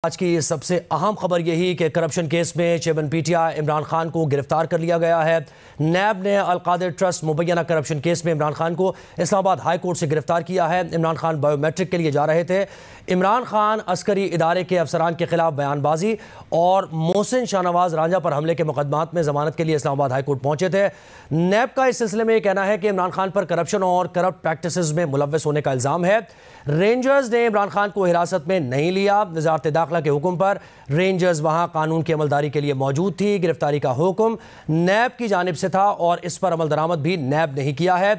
آج کی سب سے اہم خبر یہی کہ کرپشن کیس میں chairman P T I Imran Khan کو گرفتار کر لیا گیا ہے۔ نیب نے القادر ٹرسٹ مبینہ کرپشن کیس میں عمران خان کو اسلام آباد ہائی کورٹ سے گرفتار کیا ہے۔ عمران خان بائیو میٹرک کے لیے جا رہے تھے۔ عمران خان عسکری ادارے کے افسران کے خلاف بیان بازی اور محسن شاہ نواز رانجھا پر حملے کے مقدمات میں ضمانت کے لیے اسلام آباد ہائی کورٹ پہنچے تھے۔ نیب کا اس سلسلے میں یہ کہنا ہے کہ عمران خان پر کرپشن اور کرپٹ پریکٹسز میں ملوث ہونے کا الزام ہے۔ رینجرز نے عمران خان کو حراست میں نہیں لیا۔ وزارت داخلہ کے حکم پر رینجرز وہاں قانون کی عملداری کے لیے موجود تھی۔ گرفتاری کا حکم نیب کی جانب سے تھا اور اس پر عمل درآمد بھی نیب نے ہی کیا ہے۔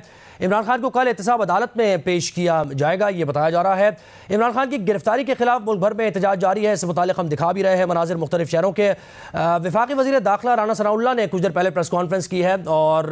عمران خان کو کل احتساب عدالت میں پیش کیا جائے گا، یہ بتایا جا رہا ہے۔ عمران خان کی گرفتاری کے خلاف ملک بھر میں احتجاج جاری ہے۔ اس سے متعلق ہم دکھا بھی رہے ہیں مناظر مختلف شہروں کے۔ وفاقی وزیر داخلہ رانا ثناءاللہ نے کچھ دیر پہلے پریس کانفرنس کی ہے اور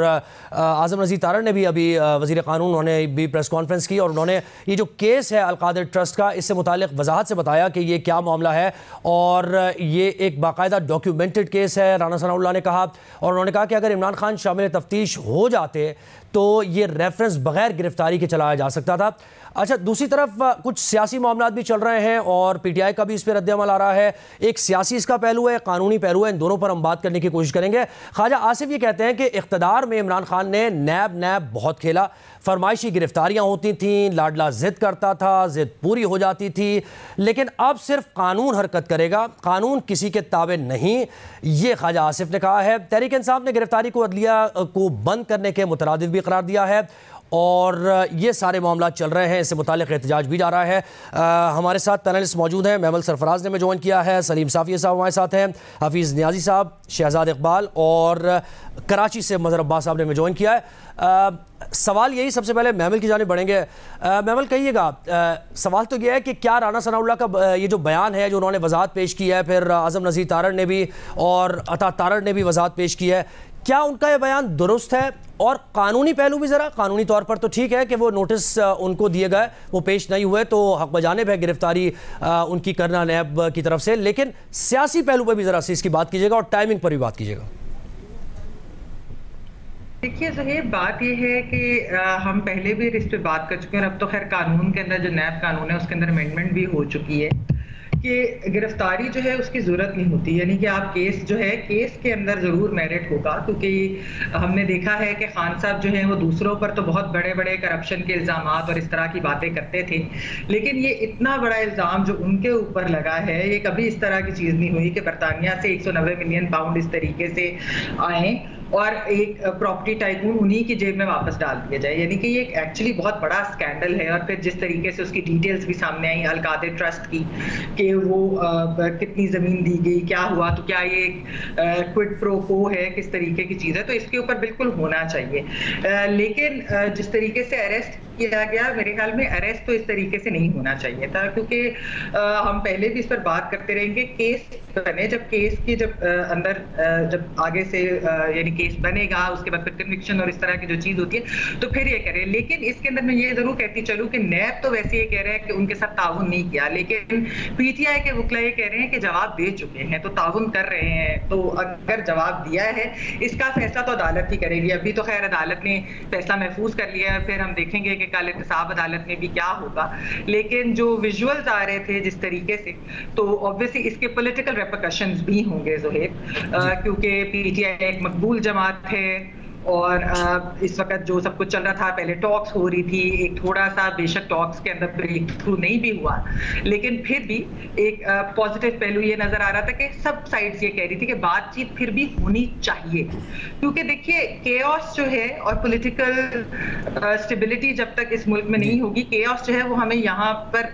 اعظم نذیر تارڑ نے بھی ابھی وزیر قانون انہوں نے بھی پریس کانفرنس کی اور انہوں نے یہ جو کیس ہے القادر ٹرسٹ کا اس سے متعلق وضاحت سے بتایا کہ یہ کیا معاملہ ہے اور یہ ایک باقاعدہ ڈاکیومنٹڈ کیس ہے۔ رانا ثناءاللہ نے کہا اور انہوں نے کہا کہ اگر عمران خان شامل تفتیش ہو جاتے تو یہ ریفرنس بغیر گرفتاری کے چلایا جا سکتا تھا۔ اچھا، دوسری طرف کچھ سیاسی معاملات بھی چل رہے ہیں اور پی ٹی آئی کا بھی اس پہ رد عمل آ رہا ہے۔ ایک سیاسی اس کا پہلو ہے، قانونی پہلو ہے، ان دونوں پر ہم بات کرنے کی کوشش کریں گے۔ خواجہ آصف یہ کہتے ہیں کہ اقتدار میں عمران خان نے نیب بہت کھیلا، فرمائشی گرفتاریاں ہوتی تھیں، لاڈلا ضد کرتا تھا، ضد پوری ہو جاتی تھی، لیکن اب صرف قانون حرکت کرے گا، قانون کسی کے تابع نہیں، یہ خواجہ آصف نے کہا ہے۔ تحریک انصاف نے گرفتاری کو عدلیہ کو بند کرنے کے مترادف بھی قرار دیا ہے اور یہ سارے معاملات چل رہے ہیں، اس سے متعلق احتجاج بھی جا رہا ہے۔ ہمارے ساتھ پینلسٹ موجود ہیں۔ محمل سرفراز نے میں جوائن کیا ہے، سلیم صافی صاحب ہمارے ساتھ ہیں، حفیظ نیازی صاحب، شہزاد اقبال اور کراچی سے مظہر عباس صاحب نے میں جوائن کیا ہے۔ سوال یہی سب سے پہلے محمل کی جانب بڑھیں گے۔ محمل کہیے گا، سوال تو یہ ہے کہ کیا رانا ثناءاللہ کا یہ جو بیان ہے جو انہوں نے وضاحت پیش کی ہے، پھر اعظم نذیر تارڑ نے بھی اور عطا تارڑ نے بھی وضاحت پیش کی ہے، کیا ان کا یہ بیان درست ہے؟ اور قانونی پہلو بھی ذرا، قانونی طور پر تو ٹھیک ہے کہ وہ نوٹس ان کو دیے گئے وہ پیش نہیں ہوئے تو حق بجانب ہے گرفتاری ان کی کرنا نیب کی طرف سے، لیکن سیاسی پہلو پہ بھی ذرا سی اس کی بات کیجیے گا اور ٹائمنگ پر بھی بات کیجیے گا۔ دیکھیے زہیر، بات یہ ہے کہ ہم پہلے بھی اس پہ بات کر چکے ہیں اور اب تو خیر قانون کے اندر جو نیب قانون ہے اس کے اندر امینڈمنٹ بھی ہو چکی ہے کہ گرفتاری جو ہے اس کی ضرورت نہیں ہوتی، یعنی کہ آپ کیس جو ہے کیس کے اندر ضرور میرٹ ہوگا، کیونکہ ہم نے دیکھا ہے کہ خان صاحب جو ہیں وہ دوسروں پر تو بہت بڑے بڑے کرپشن کے الزامات اور اس طرح کی باتیں کرتے تھے، لیکن یہ اتنا بڑا الزام جو ان کے اوپر لگا ہے یہ کبھی اس طرح کی چیز نہیں ہوئی کہ برطانیہ سے 190 ملین پاؤنڈ اس طریقے سے آئیں اور ایک پراپرٹی ٹائکون انہی کی جیب میں واپس ڈال دیا جائے، یعنی کہ یہ ایکچولی بہت بڑا سکینڈل ہے۔ اور پھر جس طریقے سے اس کی ڈیٹیلز بھی سامنے آئیں القادر ٹرسٹ کی کہ وہ کتنی زمین دی گئی، کیا ہوا، تو کیا یہ کوئڈ پرو کو ہے، کس طریقے کی چیز ہے، تو اس کے اوپر بالکل ہونا چاہیے۔ لیکن جس طریقے سے اریسٹ کیا گیا، میرے خیال میں اریسٹ تو اس طریقے سے نہیں ہونا چاہیے تھا، کیونکہ ہم پہلے بھی اس پر بات کرتے رہیں گے، کیس بنے جب کیس کی جب اندر جب آگے سے یعنی کیس بنے گا اس کے بعد پھر کنوکشن اور اس طرح کی جو چیز ہوتی ہے تو پھر یہ کرے، لیکن اس کے اندر میں یہ ضرور کہتی چلوں کہ نیب تو ویسے یہ کہہ رہے ہیں کہ ان کے ساتھ تعاون نہیں کیا، لیکن پی ٹی آئی کے وکلا یہ کہہ رہے ہیں کہ جواب دے چکے ہیں تو تعاون کر رہے ہیں، تو اگر جواب دیا ہے اس کا فیصلہ تو عدالت ہی کرے گی۔ ابھی تو خیر عدالت نے فیصلہ محفوظ کر لیا ہے، پھر ہم دیکھیں گے کہ کل احتساب عدالت میں بھی کیا ہوگا، لیکن جو ویژولز آ رہے تھے جس طریقے سے تو اوبویسلی اس کے پولیٹیکل ریپرکشنز بھی ہوں گے زہیب، کیونکہ پی ٹی آئی ایک مقبول جماعت ہے اور اس وقت جو سب کچھ چل رہا تھا، پہلے ٹاکس ہو رہی تھی، ایک تھوڑا سا بے شک ٹاکس کے اندر بریک تھرو نہیں بھی ہوا، لیکن پھر بھی ایک پازیٹیو پہلو یہ نظر آ رہا تھا کہ سب سائڈز یہ کہہ رہی تھی کہ بات چیت پھر بھی ہونی چاہیے، کیونکہ دیکھیے کیوس جو ہے اور پولیٹیکل اسٹیبلٹی جب تک اس ملک میں نہیں ہوگی، کیوس جو ہے وہ ہمیں یہاں پر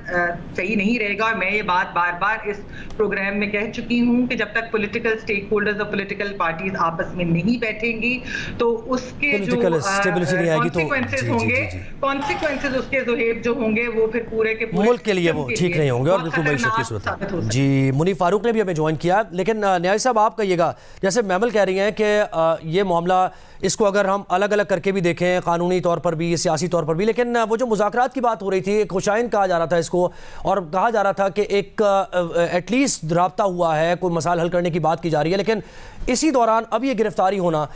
صحیح نہیں رہے گا، اور میں یہ بات بار بار اس پروگرام میں کہہ چکی ہوں کہ جب تک پولیٹیکل اسٹیک ہولڈرز اور پولیٹیکل پارٹیز آپس میں نہیں بیٹھیں گی تو اس کے جو کانسیکوینسز ہوں گے، کانسیکوینسز اس کے زہیب جو ہوں گے وہ پھر پورے کے پورے ملک کے لیے وہ ٹھیک نہیں ہوں گے اور بالکل معیشت کی صورت ہے۔ جی، منیف فاروق نے بھی ہمیں جوائن کیا، لیکن نیازی صاحب آپ کہیے گا، جیسے محمل کہہ رہی ہیں کہ یہ معاملہ اس کو اگر ہم الگ الگ کر کے بھی دیکھیں، قانونی طور پر بھی، سیاسی طور پر بھی، لیکن وہ جو مذاکرات کی بات ہو رہی تھی، ایک خوشائن کہا جا رہا تھا اس کو، اور کہا جا رہا تھا کہ ایک ایٹ لیسٹ رابطہ ہوا ہے، کوئی مسائل حل کرنے کی بات کی جا رہی ہے، لیکن اسی دوران اب یہ گرفتاری ہونا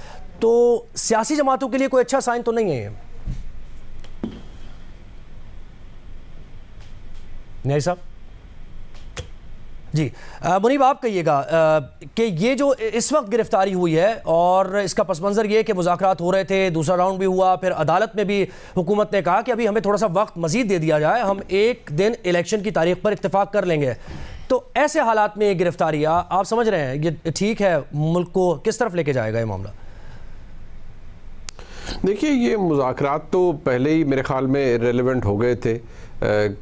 تو سیاسی جماعتوں کے لیے کوئی اچھا سائن تو نہیں ہے یہ؟ نیازی صاحب جی منیب آپ کہیے گا کہ یہ جو اس وقت گرفتاری ہوئی ہے اور اس کا پس منظر یہ کہ مذاکرات ہو رہے تھے، دوسرا راؤنڈ بھی ہوا، پھر عدالت میں بھی حکومت نے کہا کہ ابھی ہمیں تھوڑا سا وقت مزید دے دیا جائے، ہم ایک دن الیکشن کی تاریخ پر اتفاق کر لیں گے، تو ایسے حالات میں یہ گرفتاری آپ سمجھ رہے ہیں یہ ٹھیک ہے؟ ملک کو کس طرف لے کے جائے گا یہ معاملہ؟ دیکھیے یہ مذاکرات تو پہلے ہی میرے خیال میں ریلیونٹ ہو گئے تھے،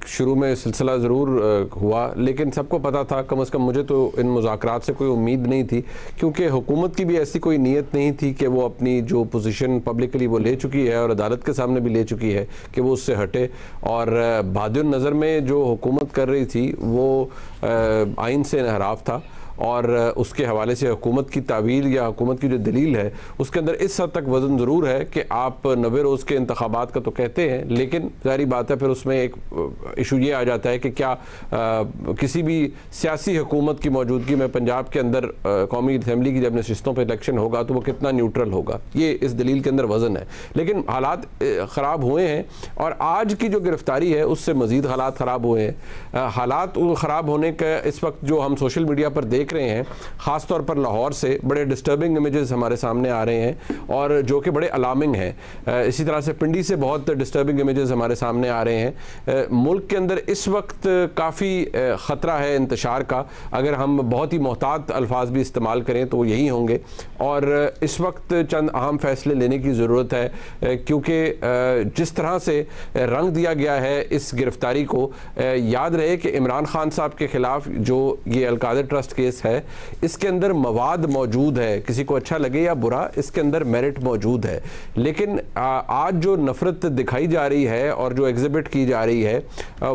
شروع میں سلسلہ ضرور ہوا، لیکن سب کو پتا تھا، کم از کم مجھے تو ان مذاکرات سے کوئی امید نہیں تھی، کیونکہ حکومت کی بھی ایسی کوئی نیت نہیں تھی کہ وہ اپنی جو پوزیشن پبلکلی وہ لے چکی ہے اور عدالت کے سامنے بھی لے چکی ہے کہ وہ اس سے ہٹے، اور بادی النظر میں جو حکومت کر رہی تھی وہ آئین سے انحراف تھا، اور اس کے حوالے سے حکومت کی تعویل یا حکومت کی جو دلیل ہے اس کے اندر اس حد تک وزن ضرور ہے کہ آپ 90 روز کے انتخابات کا تو کہتے ہیں، لیکن ظاہری بات ہے پھر اس میں ایک ایشو یہ آ جاتا ہے کہ کیا کسی بھی سیاسی حکومت کی موجودگی میں پنجاب کے اندر قومی اسمبلی کی جب نشستوں پہ الیکشن ہوگا تو وہ کتنا نیوٹرل ہوگا، یہ اس دلیل کے اندر وزن ہے۔ لیکن حالات خراب ہوئے ہیں، اور آج کی جو گرفتاری ہے اس سے مزید حالات خراب ہوئے ہیں۔ حالات خراب ہونے کا اس وقت جو ہم سوشل میڈیا پر دیکھ رہے ہیں، خاص طور پر لاہور سے بڑے ڈسٹربنگ امیجز ہمارے سامنے آ رہے ہیں اور جو کہ بڑے الارمنگ ہیں، اسی طرح سے پنڈی سے بہت ڈسٹربنگ امیجز ہمارے سامنے آ رہے ہیں۔ ملک کے اندر اس وقت کافی خطرہ ہے انتشار کا، اگر ہم بہت ہی محتاط الفاظ بھی استعمال کریں تو وہ یہی ہوں گے، اور اس وقت چند اہم فیصلے لینے کی ضرورت ہے، کیونکہ جس طرح سے رنگ دیا گیا ہے اس گرفتاری کو، یاد رہے کہ عمران خان صاحب کے خلاف جو یہ القادر ٹرسٹ کیس ہے اس کے اندر مواد موجود ہے، کسی کو اچھا لگے یا برا اس کے اندر میرٹ موجود ہے، لیکن آج جو نفرت دکھائی جا رہی ہے اور جو ایگزیبٹ کی جا رہی ہے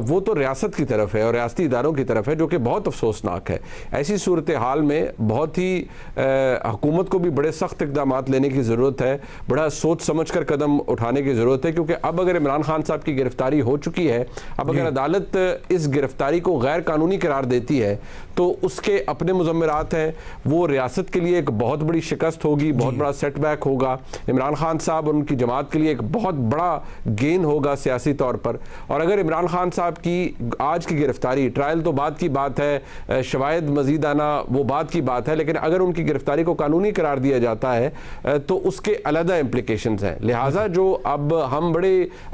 وہ تو ریاست کی طرف ہے اور ریاستی اداروں کی طرف ہے، جو کہ بہت افسوسناک ہے۔ ایسی صورتحال میں بہت ہی حکومت کو بھی بڑے سخت اقدامات لینے کی ضرورت ہے، بڑا سوچ سمجھ کر قدم اٹھانے کی ضرورت ہے، کیونکہ اب اگر عمران خان صاحب کی گرفتاری ہو چکی ہے، اب اگر عدالت اس گرفتاری کو غیر قانونی قرار دیتی ہے تو اس کے اپنے مضمرات ہیں، وہ ریاست کے لیے ایک بہت بڑی شکست ہوگی، بہت بڑا سیٹ بیک ہوگا، عمران خان صاحب اور ان کی جماعت کے لیے ایک بہت بڑا گین ہوگا سیاسی طور پر۔ اور اگر عمران خان صاحب کی آج کی گرفتاری، ٹرائل تو بعد کی بات ہے، شواہد مزید آنا وہ بعد کی بات ہے، لیکن اگر ان کی گرفتاری کو قانونی قرار دیا جاتا ہے تو اس کے علیحدہ امپلیکیشنز ہیں، لہٰذا جو اب ہم بڑے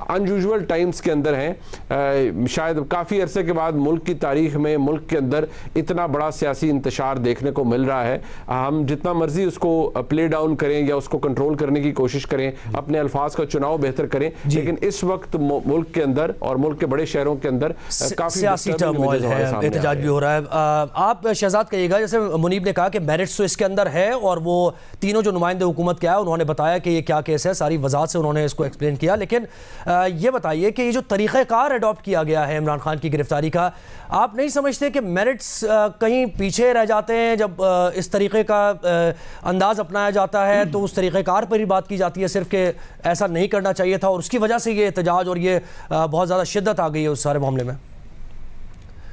انیوژول ٹائمز کے اندر ہیں، شاید کافی عرصے کے بعد ملک کی تاریخ میں ملک کے اندر اتنا بڑا سیاسی انتشار دیکھنے کو مل رہا ہے، ہم جتنا مرضی اس کو پلے ڈاؤن کریں یا اس کو کنٹرول کرنے کی کوشش کریں، اپنے الفاظ کا چناؤ بہتر کریں، لیکن اس وقت ملک کے اندر اور ملک کے بڑے شہروں کے اندر کافی سیاسی ٹرموائل ہے، احتجاج بھی ہو رہا ہے۔ آپ شہزاد کہیے گا، جیسے منیب نے کہا کہ میرٹس تو اس کے اندر ہے، اور وہ تینوں جو نمائندے حکومت کے آئے انہوں نے بتایا کہ یہ کیا کیس ہے، ساری وضاحت سے انہوں نے اس کو ایکسپلین کیا، لیکن یہ بتائیے کہ یہ جو طریقہ کار اڈاپٹ کیا گیا ہے عمران خان کی گرفتاری کا، آپ نہیں سمجھتے کہ میرٹس کہیں پیچھے رہ جاتے ہیں جب اس طریقے کا انداز اپنایا جاتا ہے؟ تو اس طریقہ کار پر ہی بات کی جاتی ہے صرف کہ ایسا نہیں کرنا چاہیے تھا، اور اس کی وجہ سے یہ احتجاج اور یہ بہت زیادہ شدت آ گئی ہے اس سارے معاملے میں۔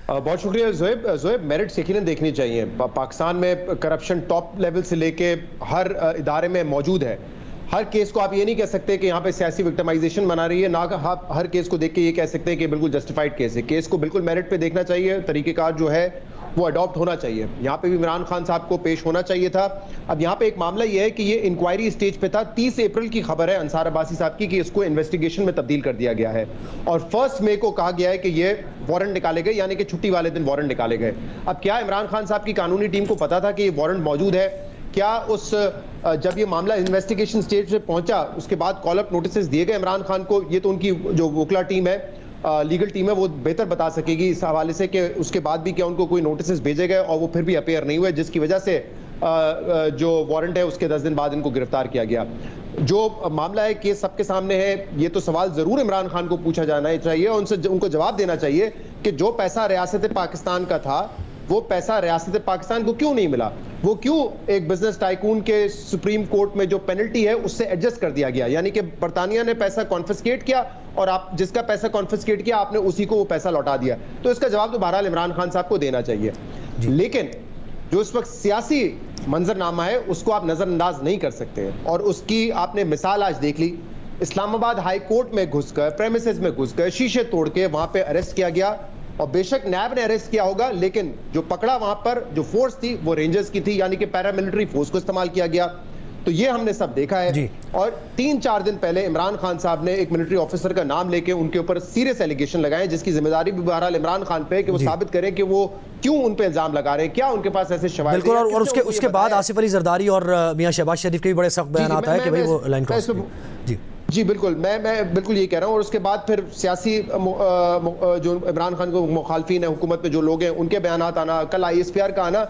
بہت شکریہ زویب۔ میرٹس یقیناً دیکھنی چاہیے، پاکستان میں کرپشن ٹاپ لیول سے لے کے ہر ادارے میں موجود ہے، ہر کیس کو آپ یہ نہیں کہہ سکتے کہ یہاں پہ سیاسی وکٹمائزیشن بنا رہی ہے، نہ ہر کیس کو دیکھ کے یہ کہہ سکتے ہیں کہ بالکل جسٹیفائڈ کیس ہے، کیس کو بالکل میرٹ پہ دیکھنا چاہیے، طریقہ کار جو ہے وہ اڈاپٹ ہونا چاہیے، یہاں پہ بھی عمران خان صاحب کو پیش ہونا چاہیے تھا۔ اب یہاں پہ ایک معاملہ یہ ہے کہ یہ انکوائری سٹیج پہ تھا، 30 اپریل کی خبر ہے انصار عباسی صاحب کی کہ اس کو انویسٹیگیشن میں تبدیل کر دیا گیا ہے، اور 1 مئی کو کہا گیا ہے کہ یہ وارنٹ نکالے گئے، یعنی کہ چھٹی والے دن وارنٹ نکالے گئے۔ اب کیا عمران خان صاحب کی قانونی ٹیم کو پتا تھا کہ یہ وارنٹ موجود ہے؟ کیا جب یہ معاملہ انویسٹیگیشن سٹیج پہ پہنچا اس کے بعد کال اپ نوٹسز دیے گئے عمران خان کو؟ یہ تو ان کی جو وکلا ٹیم ہے، لیگل ٹیم ہے، وہ بہتر بتا سکے گی اس حوالے سے کہ اس کے بعد بھی کیا ان کو کوئی نوٹسز بھیجے گئے اور وہ پھر بھی اپیئر نہیں ہوئے، جس کی وجہ سے جو وارنٹ ہے اس کے 10 دن بعد ان کو گرفتار کیا گیا۔ جو معاملہ ہے کہ سب کے سامنے ہے، یہ تو سوال ضرور عمران خان کو پوچھا جانا چاہیے، ان کو جواب دینا چاہیے کہ جو پیسہ ریاست پاکستان کا تھا وہ پیسہ ریاست پاکستان کو کیوں نہیں ملا؟ وہ کیوں ایک بزنس ٹائکون کے سپریم کورٹ میں جو پینلٹی ہے اس سے ایڈجسٹ کر دیا گیا؟ یعنی کہ برطانیہ نے پیسہ کانفسکیٹ کیا اور آپ جس کا پیسہ کانفسکیٹ کیا آپ نے اسی کو وہ پیسہ لوٹا دیا۔ تو اس کا جواب تو بہرحال عمران خان صاحب کو دینا چاہیے، لیکن جو اس وقت سیاسی منظرنامہ ہے اس کو آپ نظر انداز نہیں کر سکتے، اور اس کی آپ نے مثال آج دیکھ لی۔ اسلام آباد ہائی کورٹ میں گھس کر، پریمیسز میں گھس کر، شیشے توڑ کے وہاں پہ اریسٹ کیا گیا، اور بے شک نیب نے اریسٹ کیا ہوگا، لیکن جو پکڑا وہاں پر جو فورس تھی وہ رینجرز کی تھی، یعنی کہ پیراملٹری فورس کو استعمال کیا گیا. تو یہ ہم نے سب دیکھا ہے. اور 3-4 دن پہلے عمران خان صاحب نے ایک ملٹری آفیسر کا نام لے کے ان کے اوپر سیریس ایلیگیشن لگائے، جس کی ذمہ داری بھی بہرحال عمران خان پہ ہے کہ وہ ثابت کریں کہ وہ کیوں ان پہ الزام لگا رہے ہیں، کیا ان کے پاس ایسے شواہد. بالکل. اور اس کے بعد آصف علی زرداری اور میاں شہباز شریف کے بھی بڑے سخت بیانات آئے کہ بھئی وہ لائن کراس کی. جی بالکل، میں بالکل یہ کہہ رہا ہوں. اور اس کے بعد پھر سیاسی جو عمران خان کو مخالفین ہیں حکومت میں جو لوگ ہیں ان کے بیانات آنا، کل ISPR کا آنا،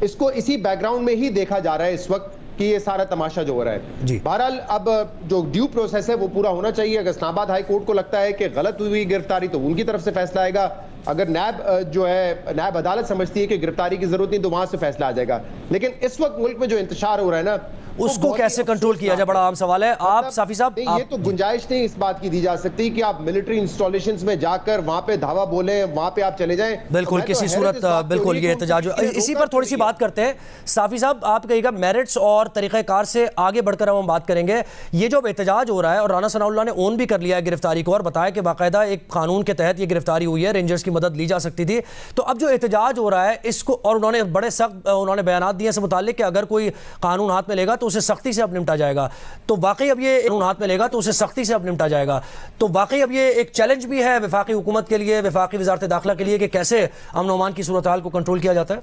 اس کو اسی بیک گراؤنڈ میں ہی دیکھا جا رہا ہے اس وقت کہ یہ سارا تماشا جو ہو رہا ہے. بہرحال اب جو ڈیو پروسیس ہے وہ پورا ہونا چاہیے. اگر اسلام آباد ہائی کورٹ کو لگتا ہے کہ غلط ہوئی گرفتاری تو ان کی طرف سے فیصلہ آئے گا. اگر نیب عدالت سمجھتی ہے کہ گرفتاری کی ضرورت نہیں تو وہاں سے فیصلہ آ جائے گا. لیکن اس وقت ملک میں جو انتشار ہو رہا ہے نا، اس کو کیسے کنٹرول کیا جائے، بڑا عام سوال ہے. آپ صافی صاحب، یہ تو گنجائش نہیں اس بات کی دی جا سکتی کہ آپ ملٹری انسٹالیشنز میں جا کر وہاں پہ دھاوا بولیں، وہاں پہ آپ چلے جائیں. بالکل کسی صورت بالکل یہ احتجاج. اسی پر تھوڑی سی بات کرتے ہیں. صافی صاحب آپ کہیے گا میرٹس اور طریقہ کار سے آگے بڑھ کر ہم بات کریں گے. یہ جو احتجاج ہو رہا ہے، اور رانا ثناء اللہ نے اون بھی کر لیا ہے گرفتاری کو اور بتایا کہ باقاعدہ ایک قانون کے تحت یہ گرفتاری ہوئی ہے، رینجرز کی مدد لی جا سکتی تھی. تو اب جو احتجاج ہو رہا ہے اس کو، اور انہوں نے بڑے سخت بیانات دیے اس متعلق کہ اگر کوئی قانون ہاتھ میں لے گا تو اسے سختی سے اب نمٹا جائے گا. تو واقعی اب یہ قانون ہاتھ میں لے گا تو اسے سختی سے اب نمٹا جائے گا. تو واقعی اب یہ ایک چیلنج بھی ہے وفاقی حکومت کے لیے، وفاقی وزارت داخلہ کے لیے کہ کیسے امن و امان کی صورتحال کو کنٹرول کیا جاتا ہے.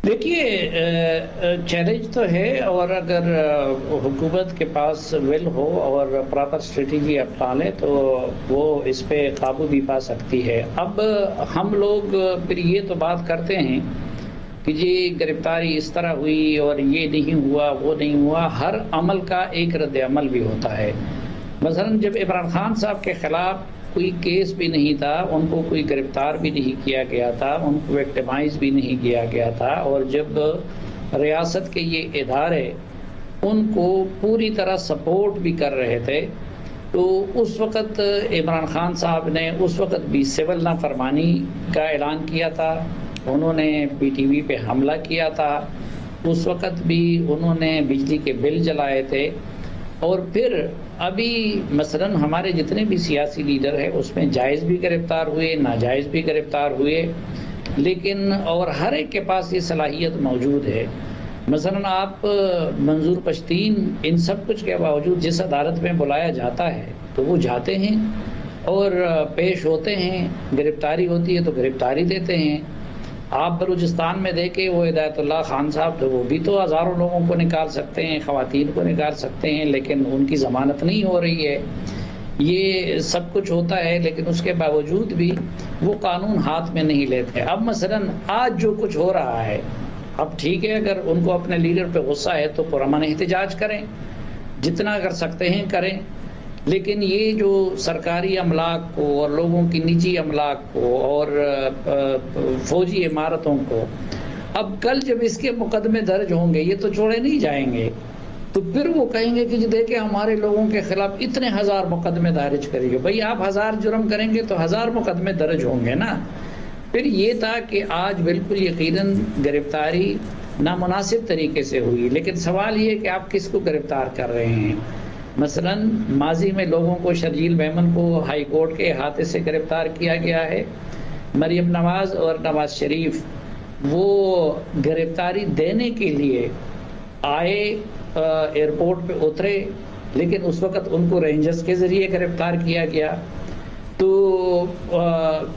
دیکھیے چیلنج تو ہے، اور اگر حکومت کے پاس ول ہو اور پراپر اسٹریٹجی اپنا لے تو وہ اس پہ قابو بھی پا سکتی ہے. اب ہم لوگ پھر یہ تو بات کرتے ہیں کہ جی گرفتاری اس طرح ہوئی اور یہ نہیں ہوا وہ نہیں ہوا. ہر عمل کا ایک رد عمل بھی ہوتا ہے. مثلا جب عمران خان صاحب کے خلاف کوئی کیس بھی نہیں تھا، ان کو کوئی گرفتار بھی نہیں کیا گیا تھا، ان کو وکٹمائز بھی نہیں کیا گیا تھا، اور جب ریاست کے یہ ادارے ان کو پوری طرح سپورٹ بھی کر رہے تھے تو اس وقت عمران خان صاحب نے اس وقت بھی سول نافرمانی کا اعلان کیا تھا. انہوں نے PTV پہ حملہ کیا تھا، اس وقت بھی انہوں نے بجلی کے بل جلائے تھے. اور پھر ابھی مثلا ہمارے جتنے بھی سیاسی لیڈر ہیں اس میں جائز بھی گرفتار ہوئے، ناجائز بھی گرفتار ہوئے، لیکن اور ہر ایک کے پاس یہ صلاحیت موجود ہے. مثلا آپ منظور پشتین ان سب کچھ کے باوجود جس عدالت میں بلایا جاتا ہے تو وہ جاتے ہیں اور پیش ہوتے ہیں. گرفتاری ہوتی ہے تو گرفتاری دیتے ہیں. آپ بلوچستان میں دیکھیں وہ ہدایت اللہ خان صاحب تو وہ بھی تو ہزاروں لوگوں کو نکال سکتے ہیں، خواتین کو نکال سکتے ہیں، لیکن ان کی ضمانت نہیں ہو رہی ہے. یہ سب کچھ ہوتا ہے لیکن اس کے باوجود بھی وہ قانون ہاتھ میں نہیں لیتے. اب مثلا آج جو کچھ ہو رہا ہے، اب ٹھیک ہے اگر ان کو اپنے لیڈر پہ غصہ ہے تو پرامن احتجاج کریں، جتنا کر سکتے ہیں کریں. لیکن یہ جو سرکاری املاک کو اور لوگوں کی نجی املاک کو اور فوجی عمارتوں کو، اب کل جب اس کے مقدمے درج ہوں گے یہ تو چھوڑے نہیں جائیں گے. تو پھر وہ کہیں گے کہ جی دیکھیں ہمارے لوگوں کے خلاف اتنے 1000 مقدمے درج کریے. بھئی آپ 1000 جرم کریں گے تو 1000 مقدمے درج ہوں گے نا. پھر یہ تھا کہ آج بالکل یقیناً گرفتاری نامناسب طریقے سے ہوئی، لیکن سوال یہ کہ آپ کس کو گرفتار کر رہے ہیں. مثلا ماضی میں لوگوں کو شرجیل میمن کو ہائی کورٹ کے احاطے سے گرفتار کیا گیا ہے. مریم نواز اور نواز شریف وہ گرفتاری دینے کے لیے آئے، ایئرپورٹ پہ اترے، لیکن اس وقت ان کو رینجرز کے ذریعے گرفتار کیا گیا. تو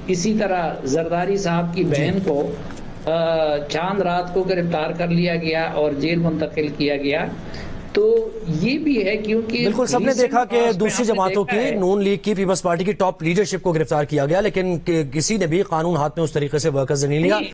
اسی طرح زرداری صاحب کی بہن کو چاند رات کو گرفتار کر لیا گیا اور جیل منتقل کیا گیا. تو یہ بھی ہے کیونکہ بالکل سب نے دیکھا کہ دوسری جماعتوں کی، نون لیگ کی، پیپلز پارٹی کی ٹاپ لیڈرشپ کو گرفتار کیا گیا، لیکن کسی نے بھی قانون ہاتھ میں اس طریقے سے ورکرز نہیں لیا.